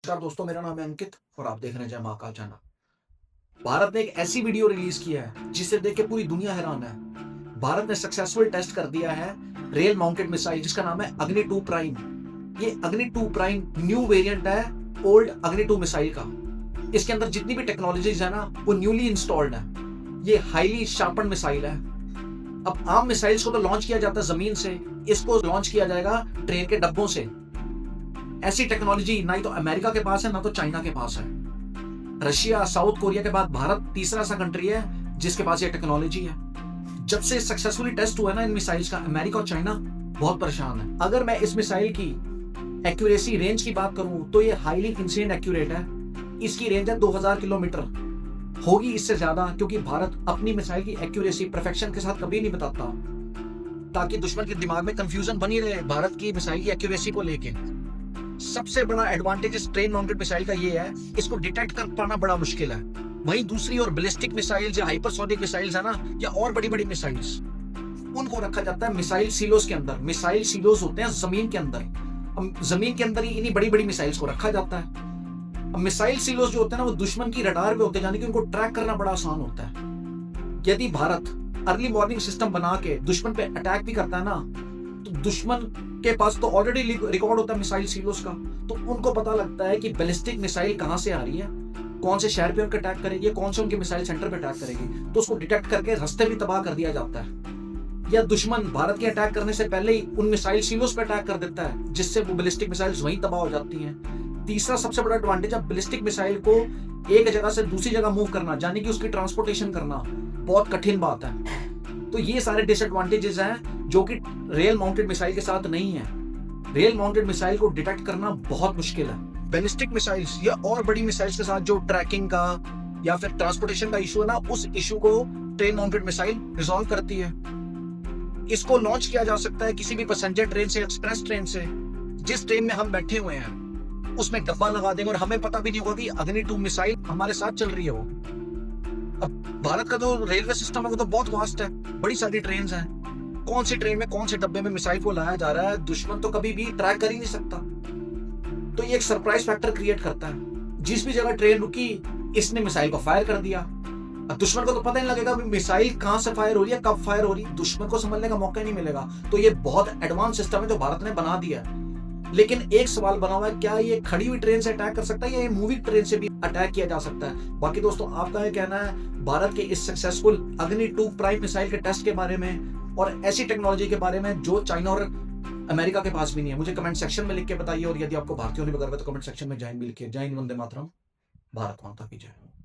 नमस्कार दोस्तों, मेरा नाम है अंकित और आप देख रहे हैं जय महाकाल चैनल। भारत ने एक ऐसी वीडियो रिलीज किया है जिसे देख के पूरी दुनिया हैरान है। भारत ने सक्सेसफुल टेस्ट कर दिया है रेल माउंटेड मिसाइल जिसका नाम है अग्नि 2 प्राइम। ये अग्नि 2 प्राइम न्यू वेरिएंट है ओल्ड अग्नि 2 मिसाइल का। इसके अंदर जितनी भी टेक्नोलॉजीज है ना वो न्यूली इंस्टॉल्ड है। ये हाईली शार्पन मिसाइल है। अब आम मिसाइल्स को तो लॉन्च किया जाता है जमीन से, इसको लॉन्च किया जाएगा ट्रेन के डब्बों से। ऐसी टेक्नोलॉजी ना ही तो अमेरिका के पास है ना तो चाइना के पास है। रशिया साउथ कोरिया के बाद भारत तीसरा सा कंट्री है जिसके पास ये टेक्नोलॉजी है। जब से सक्सेसफुली टेस्ट हुआ है ना इन मिसाइल्स का, अमेरिका और चाइना बहुत परेशान है। अगर मैं इस मिसाइल की एक्यूरेसी रेंज की बात करूं तो ये हाईली इंसेन एक्यूरेट है। इसकी रेंज है 2000 किलोमीटर, होगी इससे ज्यादा क्योंकि भारत अपनी मिसाइल की एक्यूरेसी परफेक्शन के साथ कभी नहीं बताता, ताकि दुश्मन के दिमाग में कंफ्यूजन बनी रहे भारत की मिसाइल की एक्यूरेसी को लेके। सबसे बड़ा एडवांटेज इस ट्रेन माउंटेड मिसाइल का ये है, इसको डिटेक्ट कर पाना बड़ा मुश्किल है। वहीं दूसरी और बैलिस्टिक मिसाइल्स या हाइपरसोनिक मिसाइल्स है ना, या और बड़ी बड़ी मिसाइल्स, उनको रखा जाता है मिसाइल सीलोस के अंदर। मिसाइल सीलोस होते हैं जमीन के अंदर। अब जमीन के अंदर ही इन्हीं बड़ी बड़ी मिसाइल्स को रखा जाता है। अब मिसाइल सीलोस जो होते हैं ना वो दुश्मन की रडार पे होते हैं, यानी कि उनको ट्रैक करना बड़ा आसान होता है। यदि भारत अर्ली वार्निंग सिस्टम बना के दुश्मन पे अटैक भी करता है ना, तो दुश्मन के पास तो ऑलरेडी रिकॉर्ड होता है मिसाइल सीलोस का, तो उनको पता लगता है कि बैलिस्टिक मिसाइल कहां से आ रही है, कौन से शहर पे उनका अटैक करेगी, कौन से उनके मिसाइल सेंटर पे अटैक करेगी, तो उसको डिटेक्ट करके रास्ते भी तबाह कर दिया जाता है। या दुश्मन भारत के अटैक करने से पहले ही उन मिसाइल सीलोस पे अटैक कर देता है, जिससे वो बैलिस्टिक मिसाइल्स वहीं तबाह हो जाती हैं। तीसरा सबसे बड़ा एडवांटेज है, बैलिस्टिक मिसाइल को एक जगह से दूसरी जगह मूव करना, यानी कि उसकी ट्रांसपोर्टेशन करना बहुत कठिन बात है। तो ये सारे डिसएडवांटेजेस हैं जो कि रेल माउंटेड मिसाइल के साथ नहीं है। रेल माउंटेड मिसाइल को डिटेक्ट करना बहुत मुश्किल है। बैलिस्टिक मिसाइल्स या और बड़ी मिसाइल्स के साथ जो ट्रैकिंग का या फिर ट्रांसपोर्टेशन का इशू है ना, उस इशू को ट्रेन माउंटेड मिसाइल रिजॉल्व करती है। इसको लॉन्च किया जा सकता है किसी भी पैसेंजर ट्रेन से, एक्सप्रेस ट्रेन से। जिस ट्रेन में हम बैठे हुए हैं उसमें डब्बा लगा देंगे और हमें पता भी नहीं होगा कि अग्नि 2 मिसाइल हमारे साथ चल रही है। वो अब भारत का जो रेलवे सिस्टम है वो तो बहुत वास्ट है, बड़ी सारी ट्रेन हैं। कौन सी ट्रेन में कौन से डब्बे में मिसाइल को लाया जा रहा है दुश्मन तो कभी भी ट्रैक कर ही नहीं सकता। तो ये एक सरप्राइज फैक्टर क्रिएट करता है। जिस भी जगह ट्रेन रुकी इसने मिसाइल को फायर कर दिया। अब दुश्मन को तो पता नहीं लगेगा मिसाइल कहां से फायर हो रही है, कब फायर हो रही है, दुश्मन को समझने का मौका ही नहीं मिलेगा। तो ये बहुत एडवांस सिस्टम है जो भारत ने बना दिया है। लेकिन एक सवाल बना हुआ है, क्या ये खड़ी हुई ट्रेन से अटैक कर सकता है या ये मूविंग ट्रेन से भी अटैक किया जा सकता है? बाकी दोस्तों आपका क्या कहना है भारत के इस सक्सेसफुल अग्नि 2 प्राइम मिसाइल के टेस्ट के बारे में और ऐसी टेक्नोलॉजी के बारे में जो चाइना और अमेरिका के पास भी नहीं है? मुझे कमेंट सेक्शन में लिख के बताइए। और यदि आपको भारतीय होने वगैरह तो कमेंट सेक्शन में जय हिंद भी लिखिए। जय हिंद, वंदे मातरम, भारत माता की जय।